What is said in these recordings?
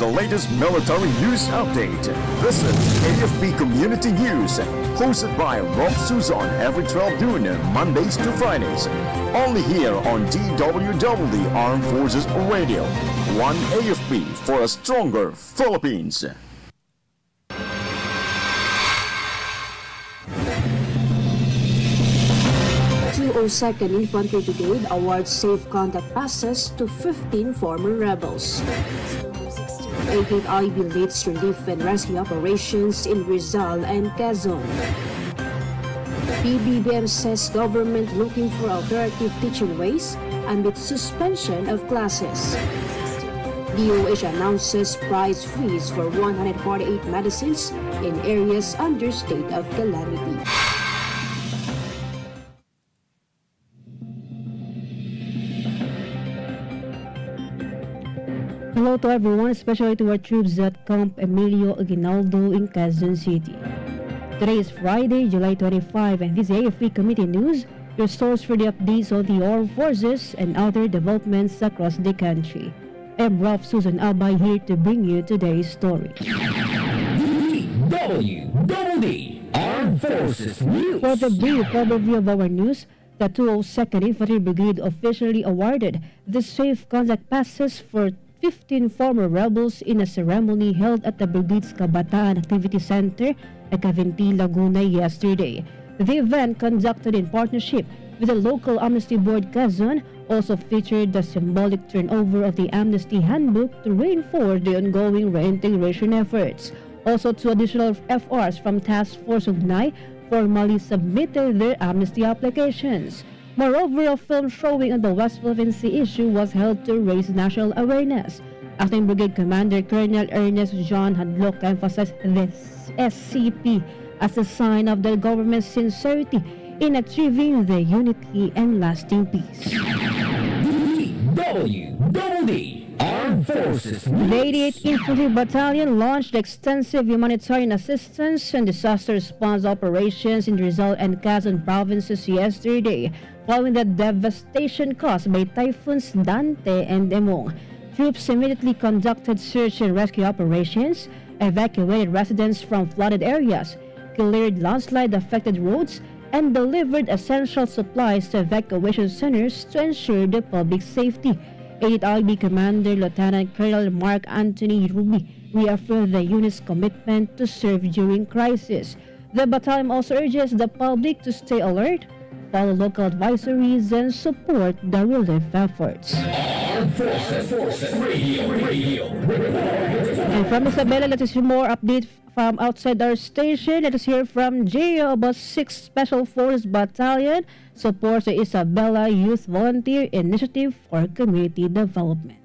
the latest military news update. This is AFP Community News, hosted by Rob Susan every 12 noon, Mondays to Fridays. Only here on DWDD Armed Forces Radio. One AFP for a stronger Philippines. 202nd Infantry Brigade awards safe conduct passes to 15 former rebels. 88 IB leads relief and rescue operations in Rizal and Quezon. PBBM says government looking for alternative teaching ways amid suspension of classes. DOH announces price freeze for 148 medicines in areas under state of calamity. Hello to everyone, especially to our troops at Camp Emilio Aguinaldo in Quezon City. Today is Friday, July 25, and this is AFP Committee News, your source for the updates on the armed forces and other developments across the country. I am Ralph Susan Abay here to bring you today's story. DWDD Armed Forces News. For the brief overview of our news, the 202nd Infantry Brigade officially awarded the safe conduct passes for 15 former rebels in a ceremony held at the Brigade's Kabataan Activity Center at Cavinti, Laguna yesterday. The event, conducted in partnership with the local Amnesty Board Quezon, also featured the symbolic turnover of the Amnesty Handbook to reinforce the ongoing reintegration efforts. Also, two additional FRs from Task Force Ugnay formally submitted their amnesty applications. Moreover, a film showing on the West Philippine Sea issue was held to raise national awareness. Acting Brigade Commander Colonel Ernest John Hadlock emphasized this SCP as a sign of the government's sincerity in achieving the unity and lasting peace. DWDD Armed Forces News. The 88th Infantry Battalion launched extensive humanitarian assistance and disaster response operations in Rizal and Quezon provinces yesterday, following the devastation caused by typhoons Dante and Emong. Troops immediately conducted search and rescue operations, evacuated residents from flooded areas, cleared landslide-affected roads, and delivered essential supplies to evacuation centers to ensure the public safety. 8th IB Commander Lieutenant Colonel Mark Anthony Ruby reaffirmed the unit's commitment to serve during crisis. The battalion also urges the public to stay alert, follow local advisories, and support the relief efforts. Armed Forces Radio. And from Isabela, let us hear more update from outside our station. Let us hear from Gio about 6th Special Forces Battalion supports the Isabela Youth Volunteer Initiative for Community Development.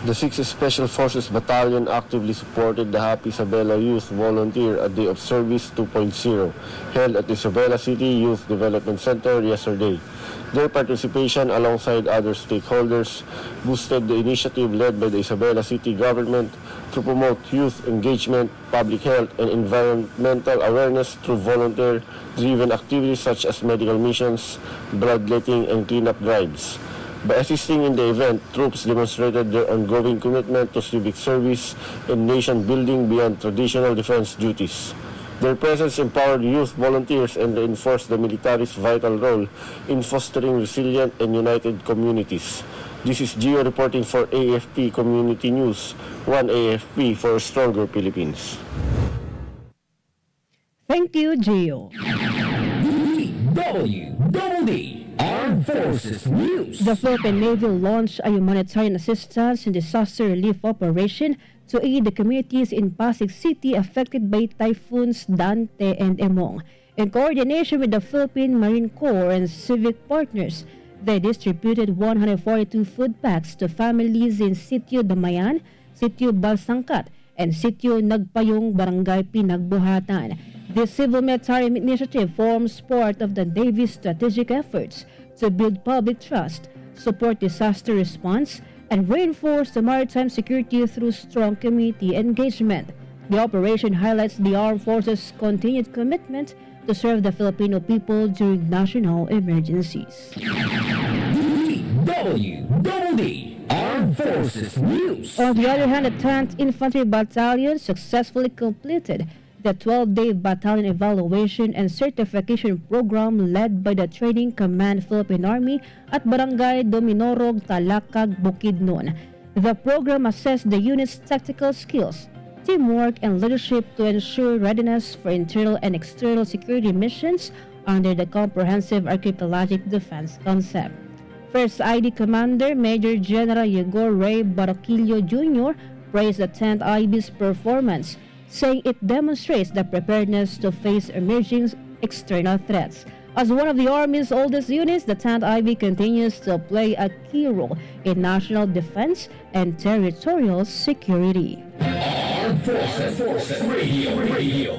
The 6th Special Forces Battalion actively supported the Happy Isabela Youth Volunteer a Day of Service 2.0 held at the Isabela City Youth Development Center yesterday. Their participation alongside other stakeholders boosted the initiative led by the Isabela City government to promote youth engagement, public health, and environmental awareness through volunteer-driven activities such as medical missions, bloodletting, and cleanup drives. By assisting in the event, troops demonstrated their ongoing commitment to civic service and nation building beyond traditional defense duties. Their presence empowered youth volunteers and reinforced the military's vital role in fostering resilient and united communities. This is Gio reporting for AFP Community News, one AFP for a stronger Philippines. Thank you, Gio. DWDD Armed Forces News. The Philippine Navy launched a humanitarian assistance and disaster relief operation to aid the communities in Pasig City affected by typhoons Dante and Emong. In coordination with the Philippine Marine Corps and civic partners, they distributed 142 food packs to families in Sitio Damayan, Sitio Balsangkat, and Sitio Nagpayong, Barangay Pinagbuhatan. This civil military initiative forms part of the Navy's strategic efforts to build public trust, support disaster response, and reinforce the maritime security through strong community engagement. The operation highlights the armed forces' continued commitment to serve the Filipino people during national emergencies. DWDD Armed Forces News. On the other hand, the 10th Infantry Battalion successfully completed the 12-day battalion evaluation and certification program led by the Training Command Philippine Army at Barangay Dominorog, Talakag, Bukidnon. The program assessed the unit's tactical skills, teamwork, and leadership to ensure readiness for internal and external security missions under the Comprehensive Archipelagic Defense Concept. First ID Commander Major General Yegor Ray Baroquillo Jr. praised the 10th IB's performance, saying it demonstrates the preparedness to face emerging external threats. As one of the Army's oldest units, the 10th IB continues to play a key role in national defense and territorial security. Armed Forces Radio.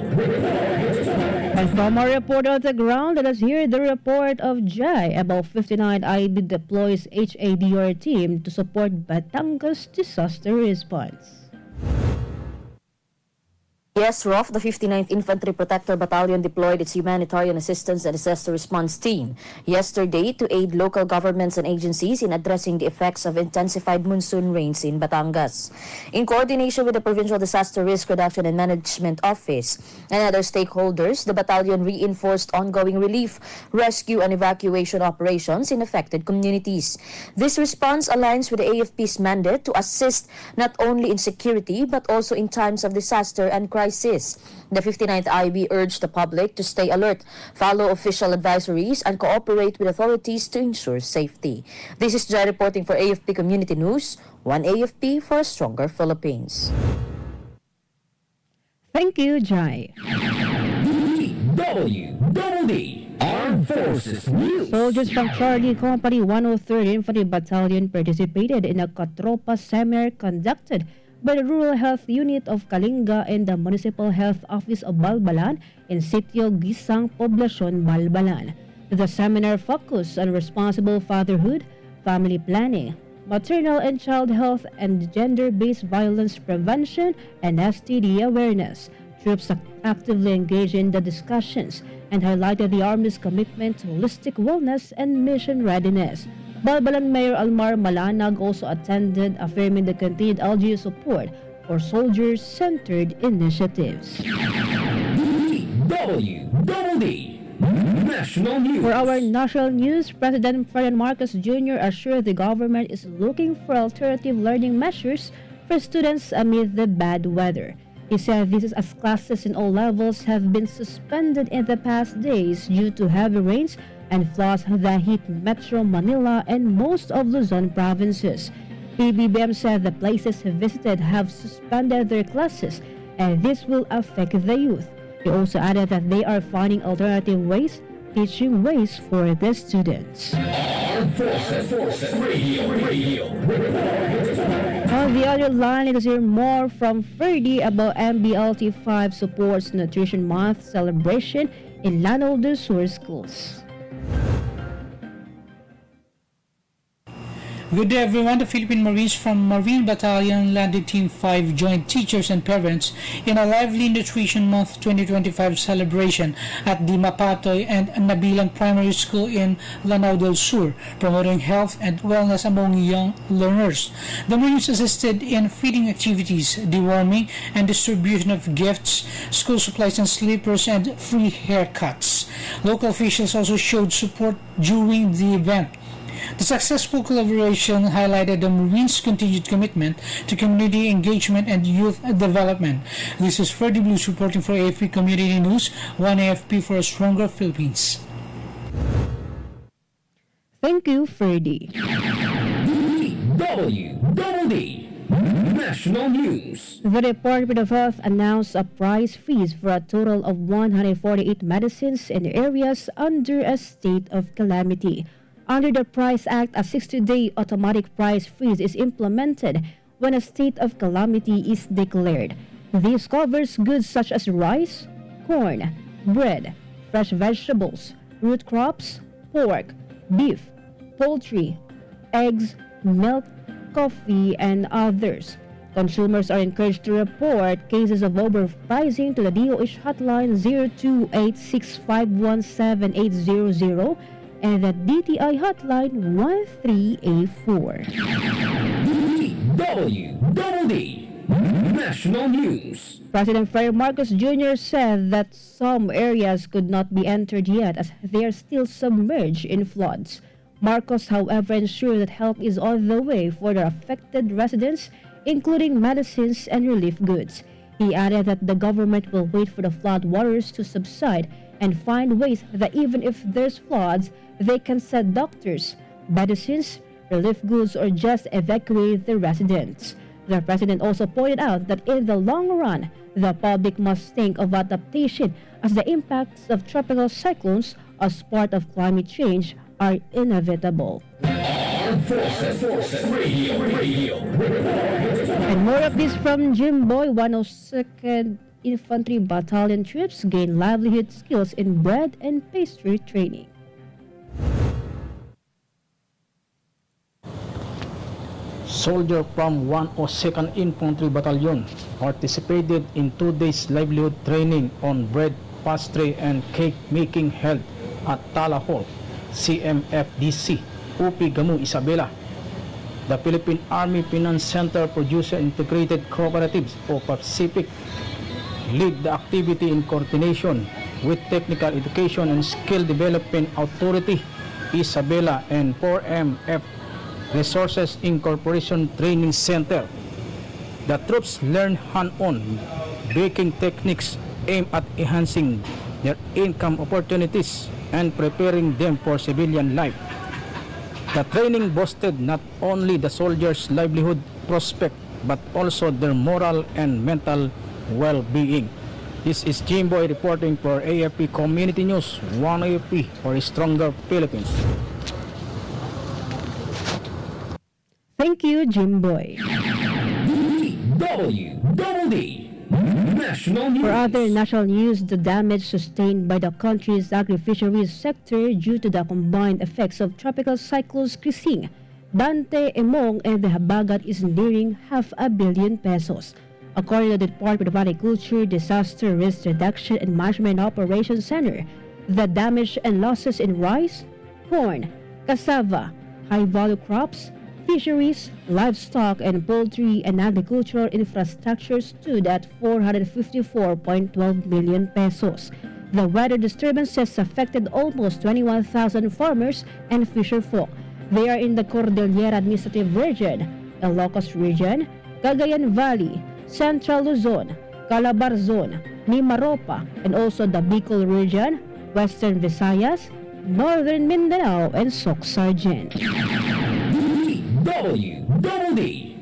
And from our report on the ground, let us hear the report of Jai about 59 IB deploys HADR team to support Batangas disaster response. Yes, Rof, the 59th Infantry Protector Battalion deployed its humanitarian assistance and disaster response team yesterday to aid local governments and agencies in addressing the effects of intensified monsoon rains in Batangas. In coordination with the Provincial Disaster Risk Reduction and Management Office and other stakeholders, the battalion reinforced ongoing relief, rescue, and evacuation operations in affected communities. This response aligns with the AFP's mandate to assist not only in security but also in times of disaster and crisis. The 59th IB urged the public to stay alert, follow official advisories, and cooperate with authorities to ensure safety. This is Jai reporting for AFP Community News, one AFP for a stronger Philippines. Thank you, Jai. DWDD Armed Forces News. Soldiers from Charlie Company 103rd Infantry Battalion participated in a Katropa seminar conducted by the Rural Health Unit of Kalinga and the Municipal Health Office of Balbalan in Sitio Gisang, Poblacion, Balbalan. The seminar focused on responsible fatherhood, family planning, maternal and child health, and gender-based violence prevention and STD awareness. Troops actively engaged in the discussions and highlighted the Army's commitment to holistic wellness and mission readiness. Balbalan Mayor Almar Malanag also attended, affirming the continued LGU support for soldiers-centered initiatives. DWDD National News. For our national news, President Ferdinand Marcos Jr. assured the government is looking for alternative learning measures for students amid the bad weather. He said this is as classes in all levels have been suspended in the past days due to heavy rains and floods that hit Metro Manila and most of Luzon provinces. PBBM said the places visited have suspended their classes and this will affect the youth. He also added that they are finding alternative teaching ways for the students. Armed Forces Radio. On the other line, let us hear more from Ferdy about MBLT 5 supports Nutrition Month celebration in Lanao del Sur schools. Good day everyone, the Philippine Marines from Marine Battalion Landing Team 5 joined teachers and parents in a lively Nutrition Month 2025 celebration at the Mapatoy and Nabilang Primary School in Lanao del Sur, promoting health and wellness among young learners. The Marines assisted in feeding activities, deworming, and distribution of gifts, school supplies and slippers, and free haircuts. Local officials also showed support during the event. The successful collaboration highlighted the Marines' continued commitment to community engagement and youth development. This is Freddie Blues reporting for AFP Community News, one AFP for a stronger Philippines. Thank you, Freddie. DWDD National News. The Department of Health announced a price freeze for a total of 148 medicines in areas under a state of calamity. Under the Price Act, a 60-day automatic price freeze is implemented when a state of calamity is declared. This covers goods such as rice, corn, bread, fresh vegetables, root crops, pork, beef, poultry, eggs, milk, coffee, and others. Consumers are encouraged to report cases of overpricing to the DOH hotline 0286517800 and the DTI hotline 1384. DWDD National News. President Freddy Marcos Jr. said that some areas could not be entered yet as they are still submerged in floods. Marcos, however, ensured that help is on the way for the affected residents, including medicines and relief goods. He added that the government will wait for the flood waters to subside and find ways that even if there's floods, they can send doctors, medicines, relief goods, or just evacuate the residents. The president also pointed out that in the long run, the public must think of adaptation as the impacts of tropical cyclones as part of climate change are inevitable. Armed Forces Radio. And more of this from Jimboy. 102nd Infantry Battalion troops gain livelihood skills in bread and pastry training. Soldier from 102nd Infantry Battalion participated in 2 days livelihood training on bread, pastry, and cake making held at Tala Hall, CMFDC, UP Gamu, Isabela. The Philippine Army Finance Center Producer Integrated Cooperatives or Pacific lead the activity in coordination with Technical Education and Skill Development Authority, Isabela, and 4MF Resources Incorporation Training Center. The troops learn hand-on baking techniques aimed at enhancing their income opportunities and preparing them for civilian life. The training boosted not only the soldiers' livelihood prospect but also their moral and mental well-being. This is Jimboy reporting for AFP Community News, 1 AFP for a stronger Philippines. Thank you, Jimboy. DWDD National News. For other national news, the damage sustained by the country's agri-fisheries sector due to the combined effects of tropical cyclones Krising, Dante, Emong, and the Habagat is nearing ₱500 million. According to the Department of Agriculture, Disaster Risk Reduction and Management Operations Center, the damage and losses in rice, corn, cassava, high-value crops, fisheries, livestock, and poultry and agricultural infrastructure stood at ₱454.12 million. The weather disturbances affected almost 21,000 farmers and fisherfolk. They are in the Cordillera Administrative Region, Ilocos Region, Cagayan Valley, Central Luzon, Calabar Zone, Mimaropa, and also the Bicol Region, Western Visayas, Northern Mindanao, and Soc-Sargent. DWDD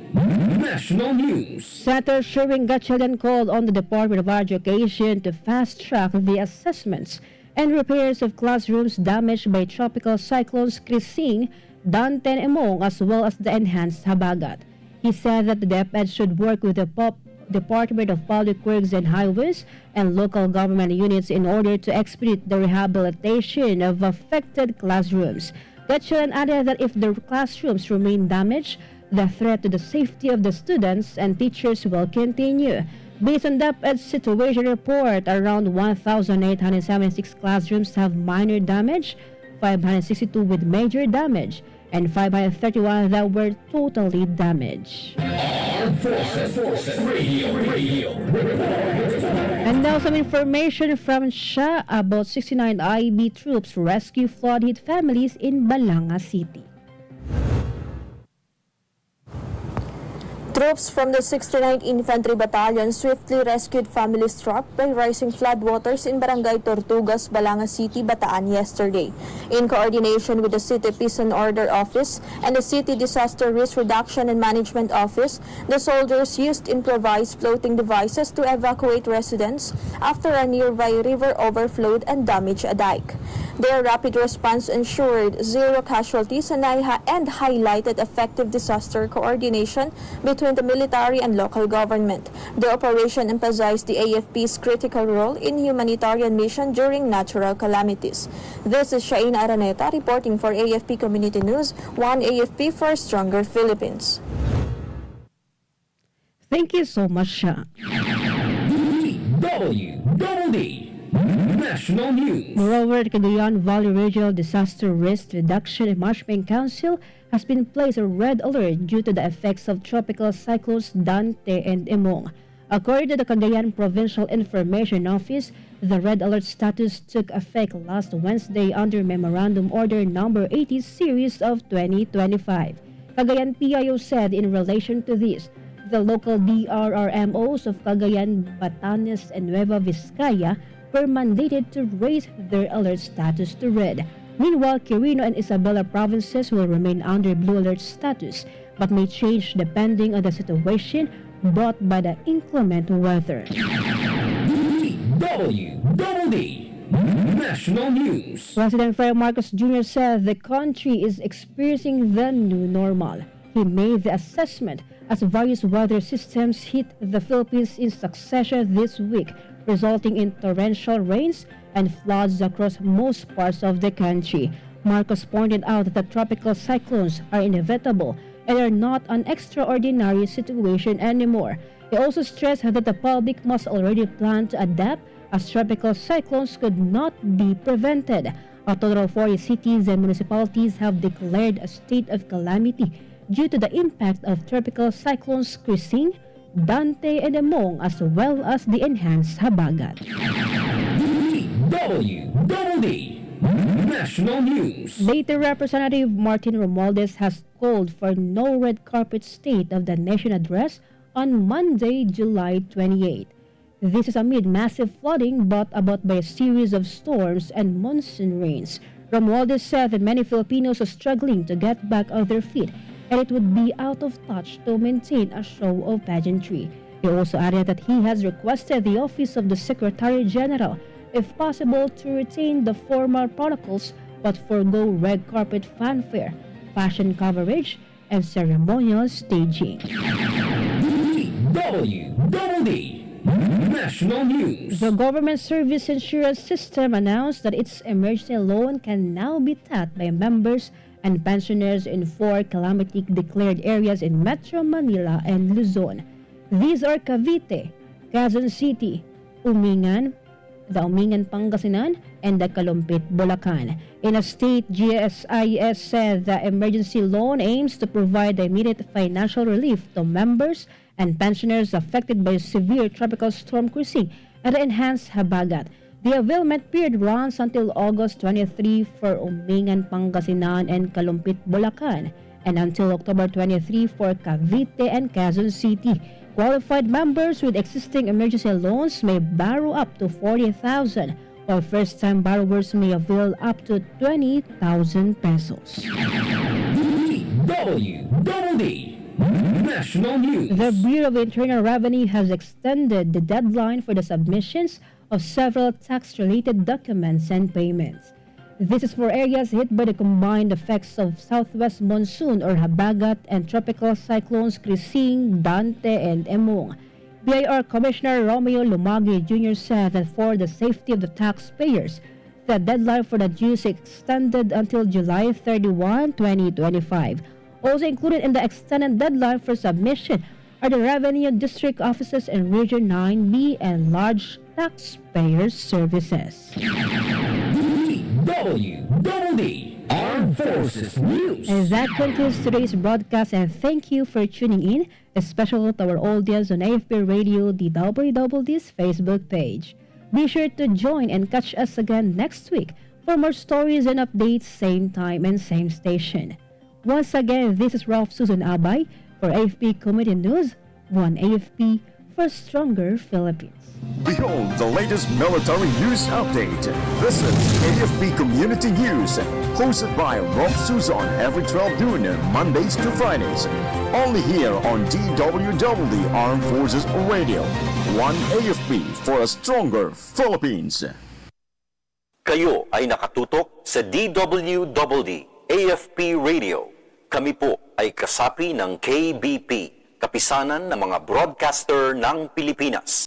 National News. Senator Sherwin Gatchalian called on the Department of Education to fast-track the assessments and repairs of classrooms damaged by tropical cyclones Krising, Dante, and Emong, as well as the enhanced Habagat. He said that the DepEd should work with the Department of Public Works and Highways and local government units in order to expedite the rehabilitation of affected classrooms. Gatchalian added that if the classrooms remain damaged, the threat to the safety of the students and teachers will continue. Based on DepEd's situation report, around 1,876 classrooms have minor damage, 562 with major damage, and 531 that were totally damaged. Armed Forces Radio. And now some information from Siya about 69 IB troops rescue flood-hit families in Balanga City. Troops from the 69th Infantry Battalion swiftly rescued families trapped by rising floodwaters in Barangay Tortugas, Balanga City, Bataan yesterday. In coordination with the City Peace and Order Office and the City Disaster Risk Reduction and Management Office, the soldiers used improvised floating devices to evacuate residents after a nearby river overflowed and damaged a dike. Their rapid response ensured zero casualties and highlighted effective disaster coordination between the military and local government. The operation emphasized the AFP's critical role in humanitarian mission during natural calamities. This is Shaina Araneta reporting for AFP Community News, 1 AFP for a stronger Philippines. Thank you so much, Siya. DWDD National News. Moreover, the Cagayan Valley Regional Disaster Risk Reduction and Management Council has been placed on red alert due to the effects of tropical cyclones Dante and Emong. According to the Cagayan Provincial Information Office, the red alert status took effect last Wednesday under Memorandum Order No. 80 Series of 2025. Cagayan PIO said in relation to this, the local DRRMOs of Cagayan, Batanes, and Nueva Vizcaya were mandated to raise their alert status to red. Meanwhile, Quirino and Isabela provinces will remain under blue alert status, but may change depending on the situation brought by the inclement weather. DWDD National News. President Fred Marcos Jr. said the country is experiencing the new normal. He made the assessment as various weather systems hit the Philippines in succession this week, resulting in torrential rains and floods across most parts of the country. Marcos pointed out that the tropical cyclones are inevitable and are not an extraordinary situation anymore. He also stressed that the public must already plan to adapt as tropical cyclones could not be prevented. A total of 40 cities and municipalities have declared a state of calamity due to the impact of tropical cyclones Christine, Dante, and Emong, as well as the enhanced habagat. DWDD National News. Later, Representative Martin Romualdez has called for no red carpet State of the Nation address on Monday, July 28. This is amid massive flooding brought about by a series of storms and monsoon rains. Romualdez said that many Filipinos are struggling to get back on their feet, and it would be out of touch to maintain a show of pageantry. He also added that he has requested the Office of the Secretary General, if possible, to retain the formal protocols but forego red carpet fanfare, fashion coverage, and ceremonial staging. DWDD National News. The Government Service Insurance System announced that its emergency loan can now be tapped by members and pensioners in 4 calamity-declared areas in Metro Manila and Luzon. These are Cavite, Quezon City, Umingan, the Umingan Pangasinan, and the Kalumpit, Bulacan. In a state, GSIS said the emergency loan aims to provide immediate financial relief to members and pensioners affected by severe tropical storm Christine and the enhanced habagat. The availment period runs until August 23 for Umingan, Pangasinan, and Kalumpit, Bulacan, and until October 23 for Cavite and Quezon City. Qualified members with existing emergency loans may borrow up to 40,000, while first-time borrowers may avail up to 20,000 pesos. DWDD National News. The Bureau of Internal Revenue has extended the deadline for the submissions of several tax-related documents and payments. This is for areas hit by the combined effects of southwest monsoon or habagat and tropical cyclones Christine, Dante, and Emong. BIR Commissioner Romeo Lumagi Jr. said that for the safety of the taxpayers, the deadline for the dues extended until July 31, 2025. Also included in the extended deadline for submission are the Revenue District Offices in Region 9B and large taxpayer services. DWDD Armed Forces News. And that concludes today's broadcast, and thank you for tuning in, especially to our audience on AFP Radio, the DWDD's Facebook page. Be sure to join and catch us again next week for more stories and updates, same time and same station. Once again, this is Ralph Susan Abay for AFP Community News, one AFP for stronger Philippines. Behold the latest military news update. This is AFP Community News, hosted by Rob Susan every 12 noon, Mondays to Fridays. Only here on DWDD Armed Forces Radio. One AFP for a stronger Philippines. Kayo ay nakatutok sa DWDD AFP Radio. Kami po ay kasapi ng KBP, Kapisanan ng mga Broadcaster ng Pilipinas.